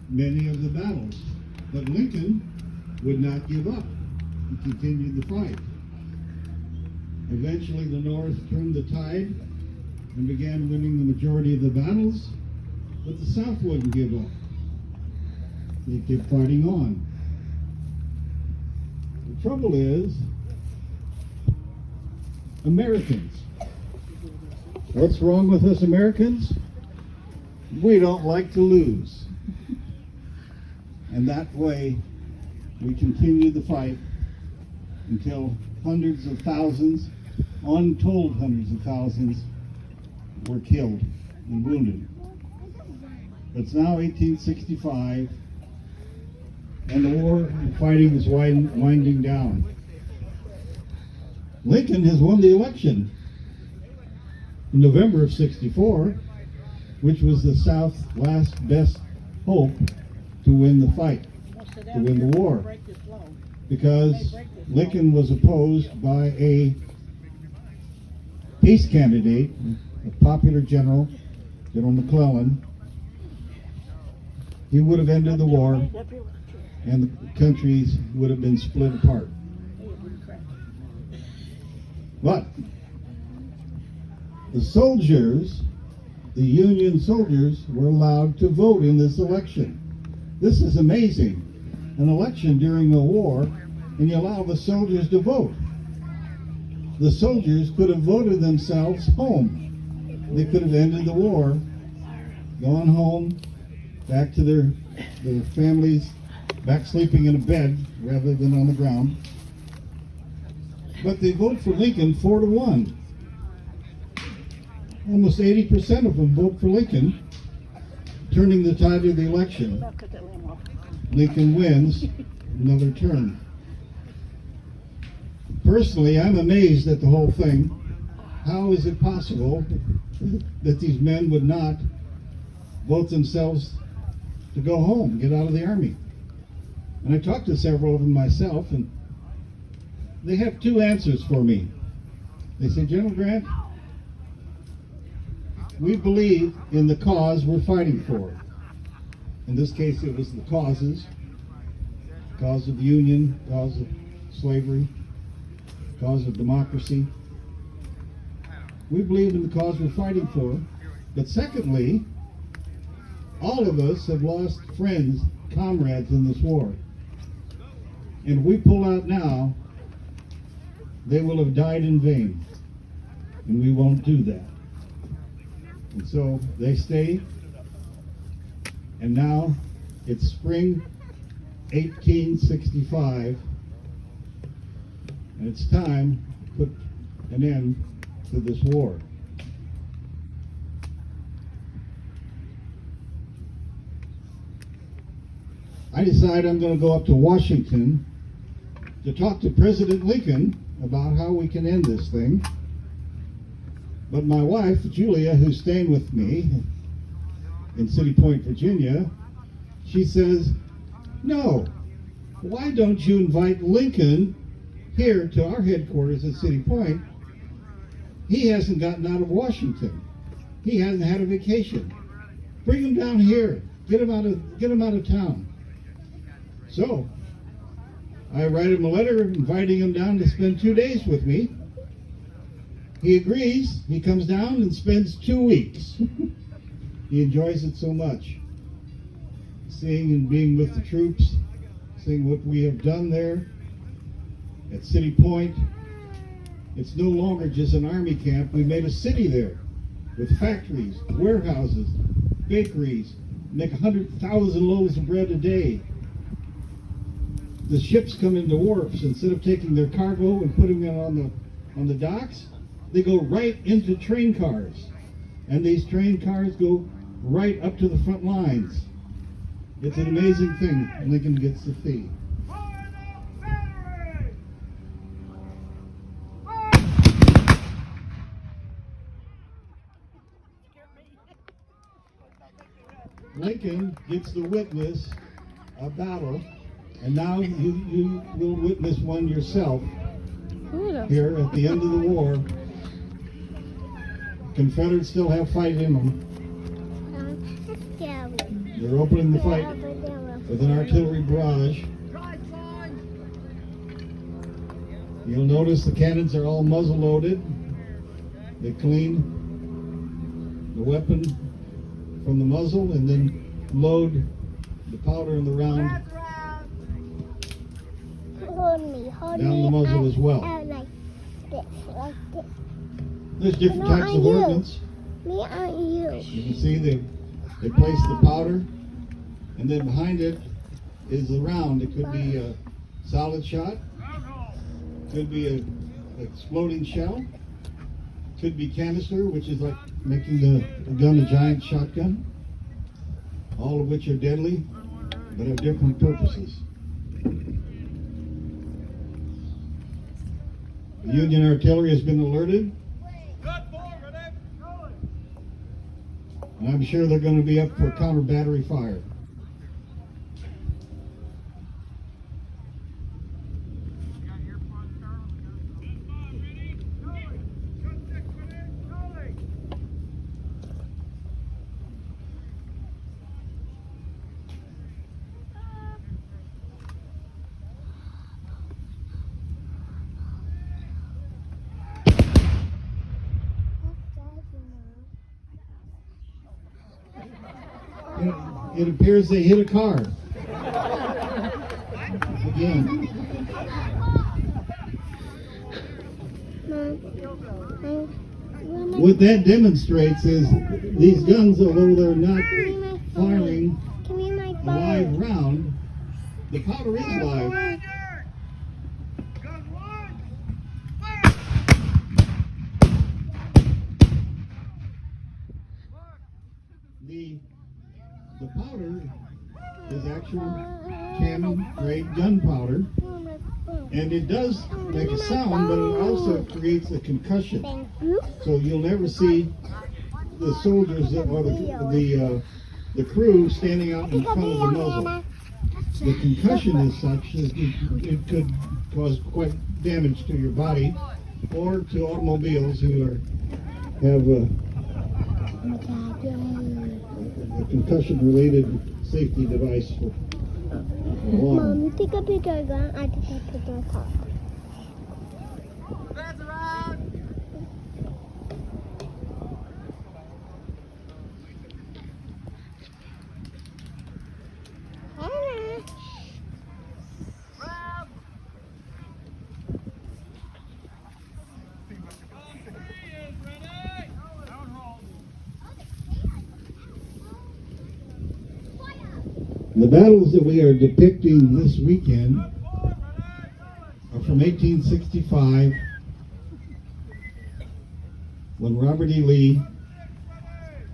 many of the battles. But Lincoln would not give up. He continued the fight. Eventually the North turned the tide and began winning the majority of the battles, but the South wouldn't give up. They kept fighting on. The trouble is, Americans. What's wrong with us Americans? We don't like to lose. And that way, we continued the fight until hundreds of thousands, untold hundreds of thousands, were killed and wounded. It's now 1865, and the war and fighting is winding down. Lincoln has won the election in November of '64, which was the South's last best hope to win the fight, to win the war, because Lincoln was opposed by a peace candidate, a popular general, General McClellan. He would have ended the war, and the countries would have been split apart. But the soldiers, the Union soldiers, were allowed to vote in this election. This is amazing. An election during a war, and you allow the soldiers to vote. The soldiers could have voted themselves home. They could have ended the war, gone home, back to their families, back sleeping in a bed rather than on the ground. But they vote for Lincoln 4-1. Almost 80% of them vote for Lincoln, turning the tide of the election. Lincoln wins another term. Personally, I'm amazed at the whole thing. How is it possible that these men would not vote themselves to go home, get out of the Army? And I talked to several of them myself, and they have two answers for me. They say, General Grant, we believe in the cause we're fighting for. In this case, it was the causes. Cause of union, cause of slavery, cause of democracy. We believe in the cause we're fighting for. But secondly, all of us have lost friends, comrades in this war. And if we pull out now, they will have died in vain. And we won't do that. And so they stay. And now it's spring 1865. And it's time to put an end to this war. I decided I'm going to go up to Washington to talk to President Lincoln about how we can end this thing. But my wife, Julia, who's staying with me in City Point, Virginia, she says, no, why don't you invite Lincoln here to our headquarters at City Point? He hasn't gotten out of Washington. He hasn't had a vacation. Bring him down here. Get him out of town. So I write him a letter inviting him down to spend 2 days with me. He agrees. He comes down and spends 2 weeks. He enjoys it so much. Seeing and being with the troops, seeing what we have done there at City Point. It's no longer just an army camp. We made a city there with factories, warehouses, bakeries, make 100,000 loaves of bread a day. The ships come into wharfs. Instead of taking their cargo and putting it on the docks, they go right into train cars. And these train cars go right up to the front lines. It's an amazing thing Lincoln gets to see. Lincoln gets to witness a battle, and now you will witness one yourself here at the end of the war. Confederates still have fight in them. They're opening the fight with an artillery barrage. You'll notice the cannons are all muzzle loaded. They clean the weapon from the muzzle and then load the powder in the round down the muzzle as well. There's different types of ordnance. Me and you. You can see they place the powder, and then behind it is the round. It could be a solid shot, could be an exploding shell, could be canister, which is like making the gun a giant shotgun, all of which are deadly, but have different purposes. The Union artillery has been alerted, and I'm sure they're going to be up for counter battery fire. It appears they hit a car. Again. What that demonstrates is these guns, although they're not firing a live round, the powder is live. The powder is actual cannon-grade gunpowder, and it does make a sound, but it also creates a concussion. So you'll never see the soldiers or the crew standing out in front of the muzzle. The concussion is such that it could cause quite damage to your body or to automobiles who have a concussion-related safety device for alarm. Mom, you take a picture of gun, I take a picture of car. The battles that we are depicting this weekend are from 1865, when Robert E. Lee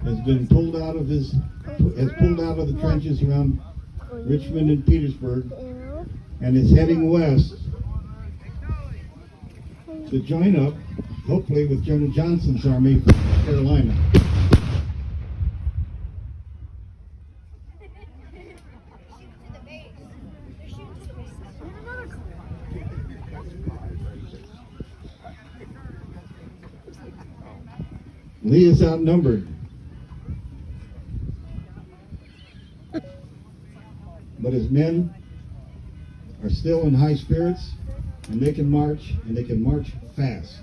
has pulled out of the trenches around Richmond and Petersburg and is heading west to join up, hopefully, with General Johnson's army from North Carolina. Lee is outnumbered, but his men are still in high spirits, and they can march fast.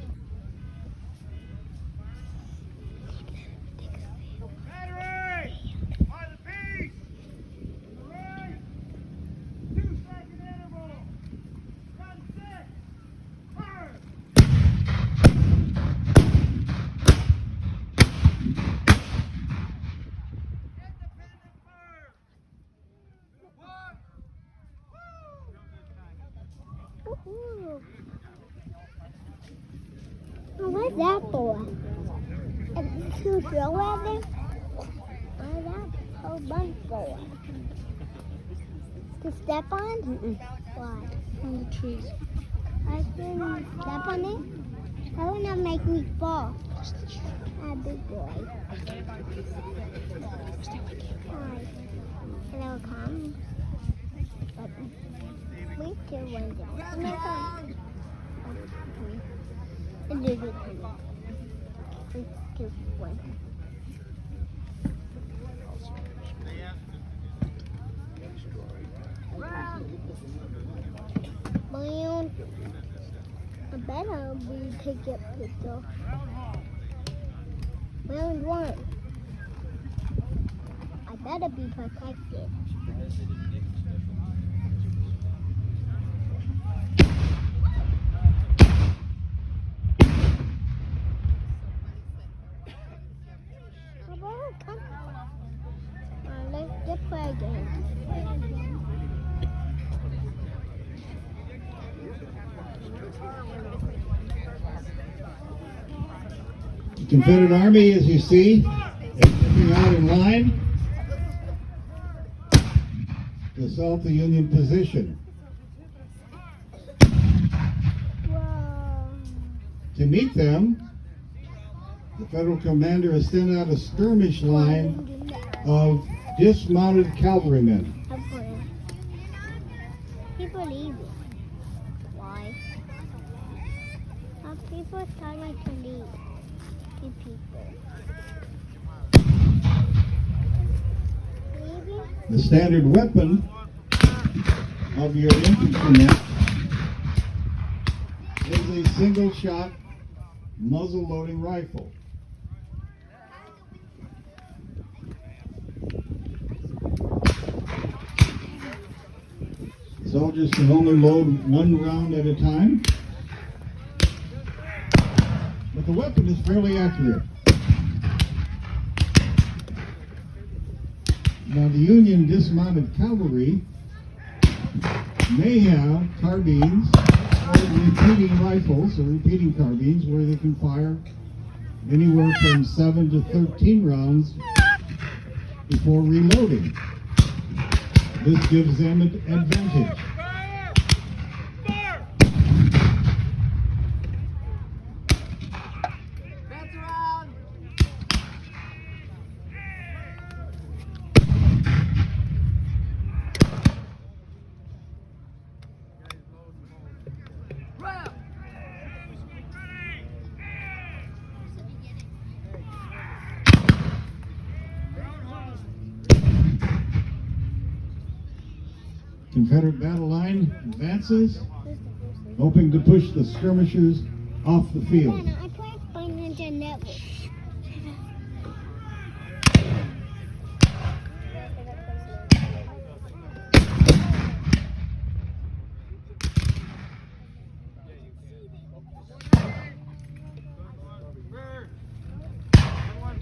What's that for? Is it to throw at them? What's that whole bunch for? To step on? Why? On the trees. I can step on it? That would not make me fall. Ah, big boy. Hi. Hello, come. We still went down. We still went. better be take a picture. Round one. I better be protected. Come on, come on. Let's play again. The Confederate Army, as you see, is moving out in line to assault the Union position. Wow. To meet them, the Federal commander has sent out a skirmish line of dismounted cavalrymen. People leave it. Why? How people trying to leave? The people. Leaving? The standard weapon of your infantrymen is a single-shot muzzle-loading rifle. Soldiers can only load one round at a time, but the weapon is fairly accurate. Now, the Union dismounted cavalry may have carbines or repeating rifles or repeating carbines where they can fire anywhere from 7 to 13 rounds before reloading. This gives them an advantage. Confederate battle line advances, hoping to push the skirmishers off the field. I play Financial Network.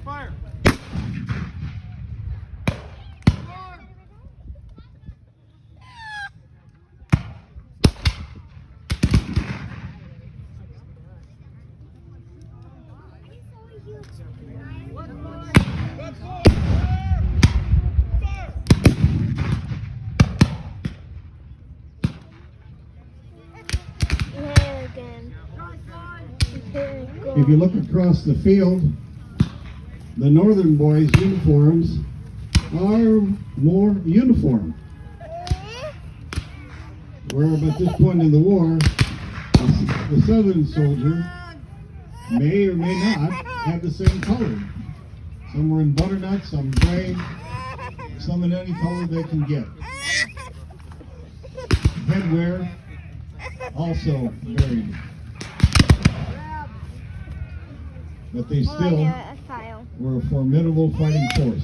Fire! If you look across the field, the northern boys' uniforms are more uniform. Where at this point in the war, the southern soldier may or may not have the same color. Some were in butternut, some gray, some in any color they can get. Headwear also varied. But they still were a formidable fighting force.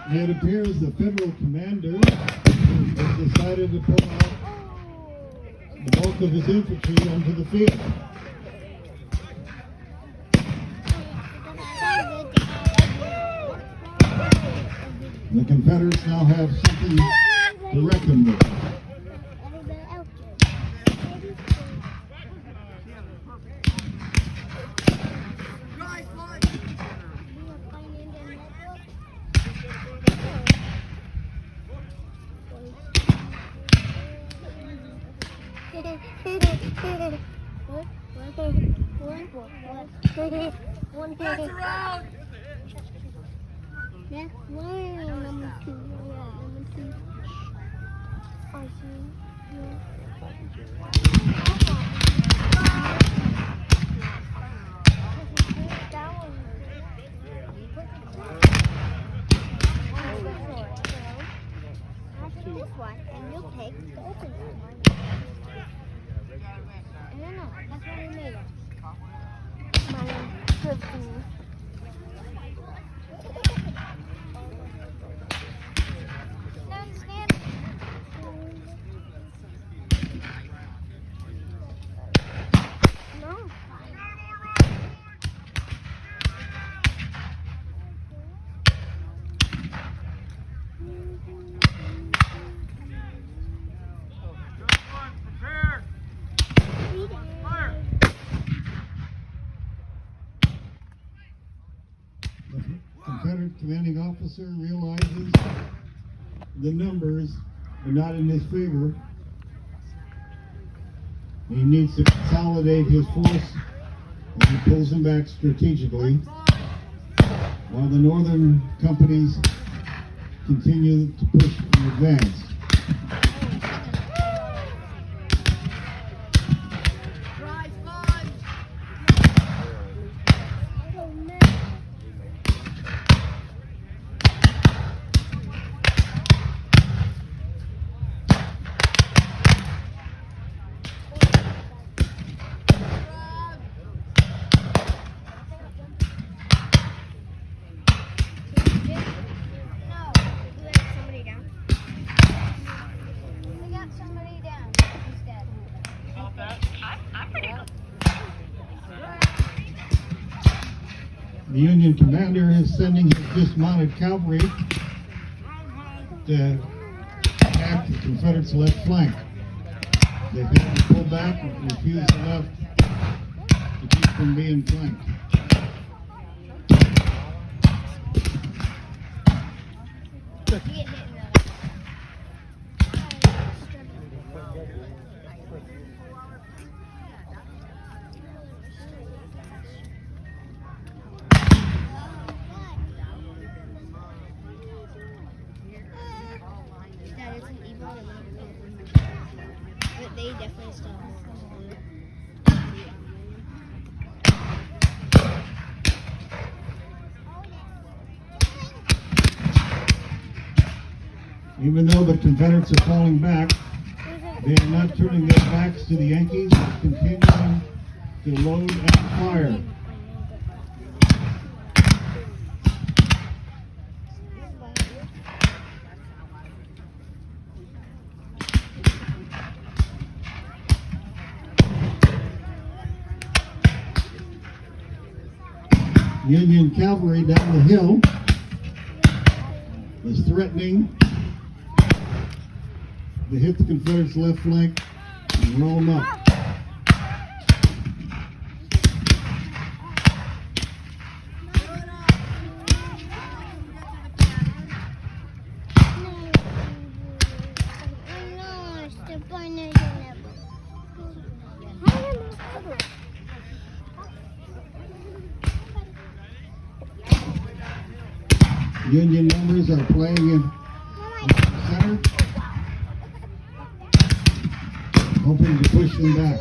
It appears the federal commander has decided to pull out the bulk of his infantry onto the field. The Confederates now have something to reckon with. Pass around. That's one number 2. Yeah, number 2. I see. Yeah. This one, and you'll take the open one. No, that's what we made it. My 15. Stand. No. The Confederate commanding officer realizes the numbers are not in his favor. He needs to consolidate his force, and he pulls them back strategically, while the northern companies continue to push and advance. The Union commander is sending his dismounted cavalry to attack the Confederates' left flank. They've had to pull back and refuse the left to keep from being flanked. But they definitely still have Even though the Confederates are falling back, they are not turning their backs to the Yankees, but continuing to load and fire. Union cavalry down the hill is threatening to hit the Confederates' left flank and roll them up. Union numbers are playing in the center, hoping to push them back.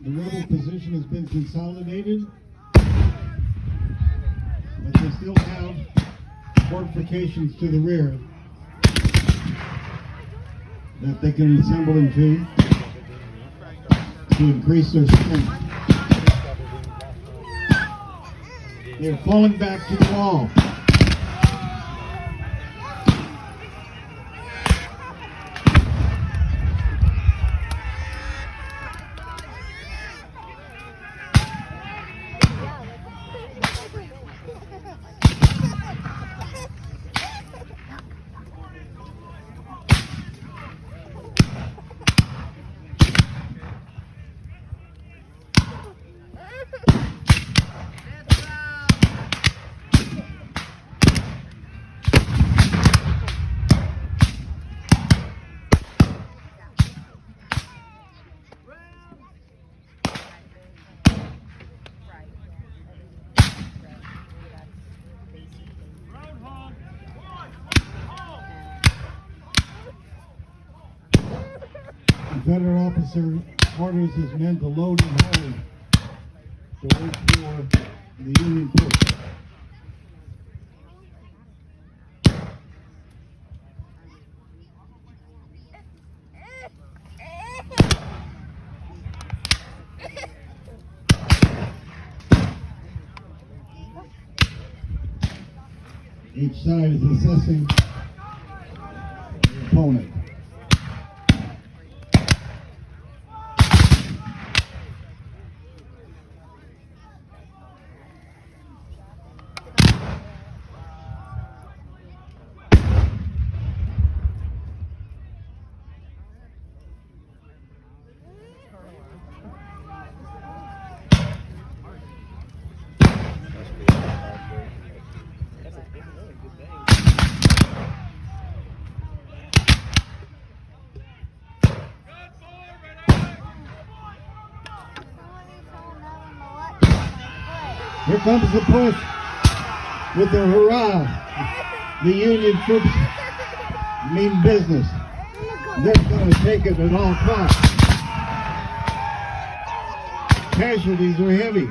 The rebel position has been consolidated, but they still have fortifications to the rear that they can assemble into to increase their strength. They're falling back to the wall. Confederate officer orders his men to load and hold to wait for the Union push. Each side is assessing the opponent. Here comes the push with the hurrah. The Union troops mean business. They're going to take it at all costs. Casualties are heavy.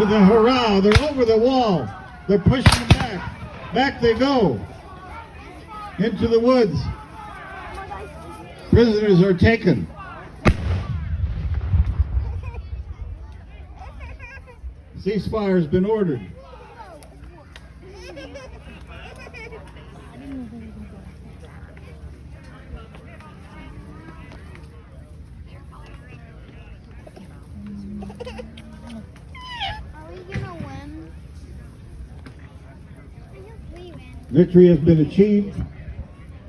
With the hurrah, they're over the wall. They're pushing them back. Back they go. Into the woods. Prisoners are taken. Ceasefire has been ordered. Are we gonna win? Victory has been achieved.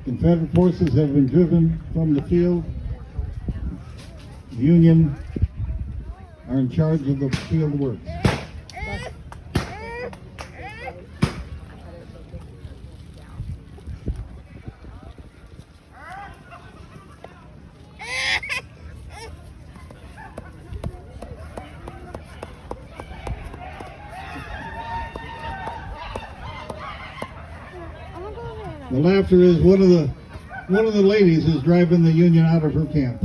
Confederate forces have been driven from the field. The Union are in charge of the field works. The laughter is one of the ladies who's driving the Union out of her camp.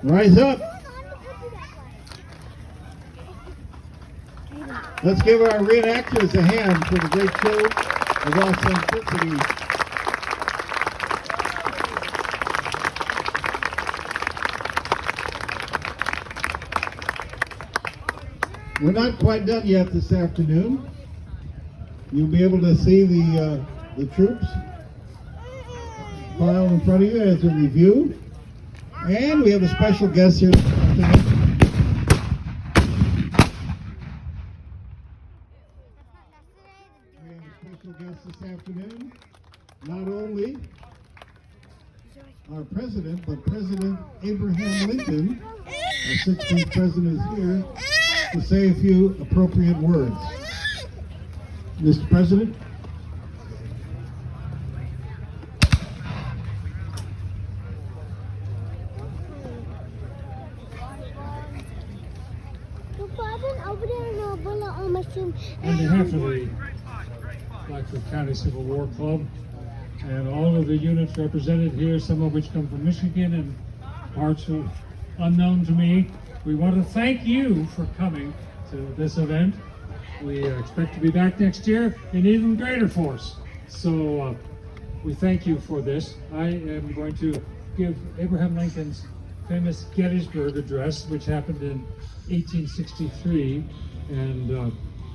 Rise up. Let's give our reenactors a hand for the great show of authenticity. We're not quite done yet this afternoon. You'll be able to see the troops file in front of you as a review. And we have a special guest here this afternoon. We have a special guest this afternoon. Not only our president, but President Abraham Lincoln, our 16th president, is here to say a few appropriate words. Mr. President. Evan, over there in a bullet on my shoe. On behalf of the Blackfoot County Civil War Club and all of the units represented here, some of which come from Michigan and parts are unknown to me, we want to thank you for coming to this event. We expect to be back next year in even greater force. So we thank you for this. I am going to give Abraham Lincoln's famous Gettysburg Address, which happened in 1863, and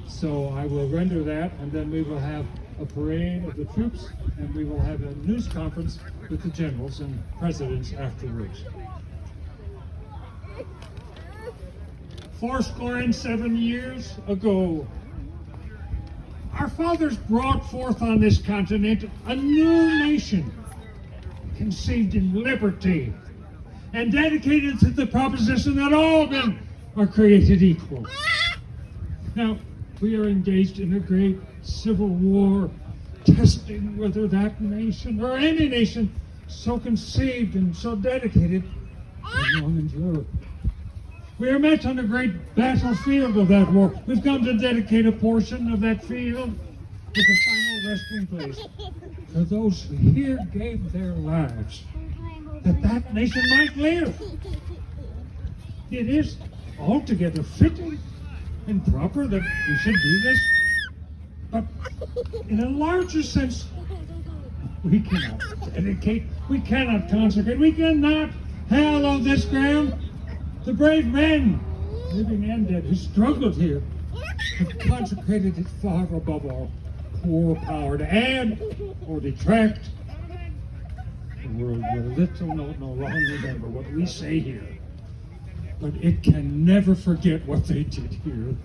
so I will render that, and then we will have a parade of the troops, and we will have a news conference with the generals and presidents afterwards. 77 years ago, our fathers brought forth on this continent a new nation, conceived in liberty, and dedicated to the proposition that all men are created equal. Now, we are engaged in a great civil war, testing whether that nation or any nation so conceived and so dedicated will long endure. We are met on a great battlefield of that war. We've come to dedicate a portion of that field as a final resting place for those who here gave their lives that that nation might live. It is altogether fitting and proper that we should do this, but in a larger sense, we cannot dedicate, we cannot consecrate, we cannot hallow this ground. The brave men, living and dead, who struggled here, have consecrated it far above all poor power to add or detract. The world will little no longer remember what we say here, but it can never forget what they did here.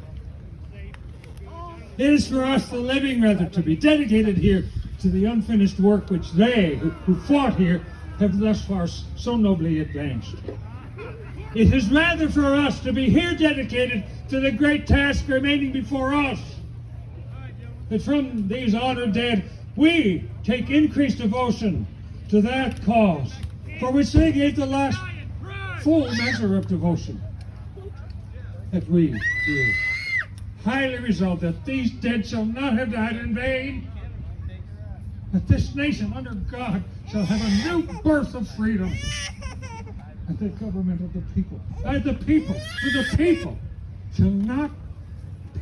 It is for us, the living, rather, to be dedicated here to the unfinished work which they, who fought here, have thus far so nobly advanced. It is rather for us to be here dedicated to the great task remaining before us, that from these honored dead we take increased devotion to that cause for which they gave the last full measure of devotion, that we do highly resolve that these dead shall not have died in vain, that this nation under God shall have a new birth of freedom, and the government of the people, by the people, for the people, shall not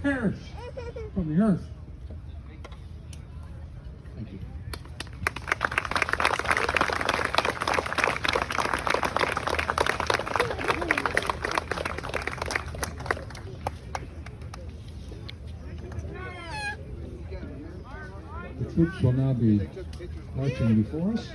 perish from the earth. Thank you. The troops will now be marching before us.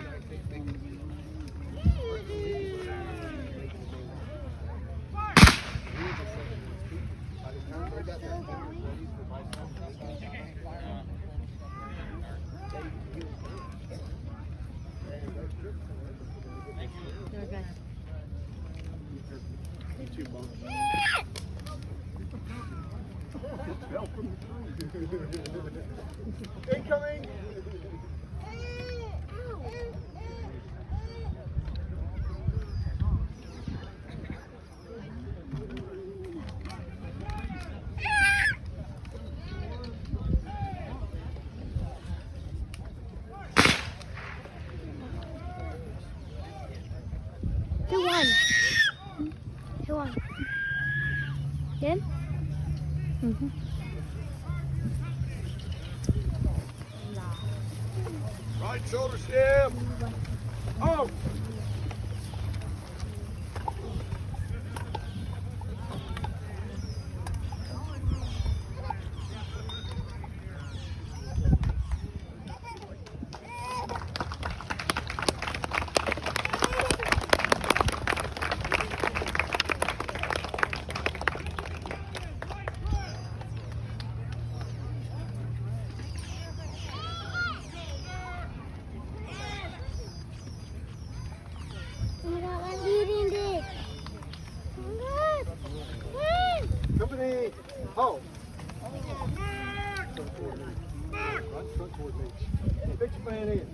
Incoming! Who won? Him? Mm-hmm. Right shoulder stem! Oh! Company, halt! Front toward me. Fix your man in.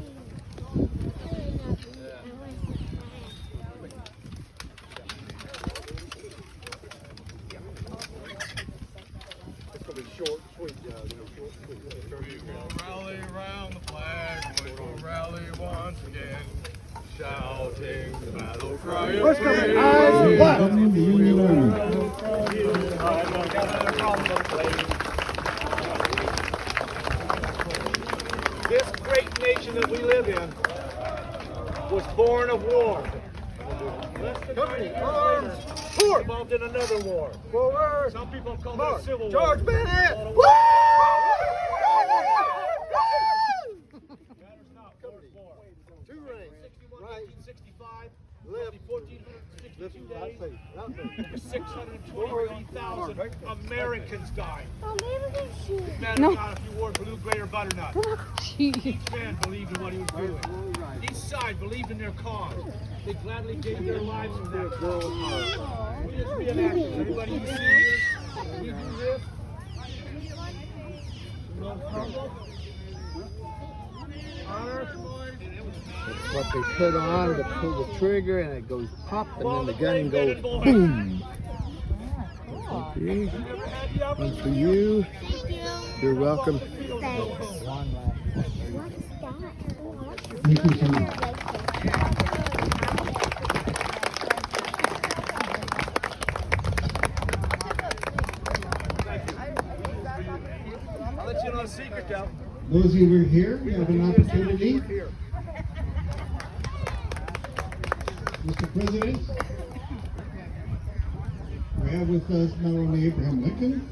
What's coming? Eyes black. Government, the Union Army. This great nation that we live in was born of war. Company, arms, forward. Involved in another war. Forward. Some people call it a civil war. George Bennett. Woo! Two rings. 61, right. 1865. Live 1,462 days. 620,000 Americans died. Oh, maybe we should. Matter not if you wore blue, gray, or butternut. Each man believed in what he was doing. Each side believed in their cause. They gladly gave their lives for that cause. We just reenact. Everybody you see here, we do this. Honor. That's what they put on to pull the trigger, and it goes pop, and then the gun goes boom. Okay. And for you, you're welcome. Thanks. Thank you so much. I'll let you know a secret, though. Those of you who are here, you have an opportunity. Mr. President, we have with us not only Abraham Lincoln,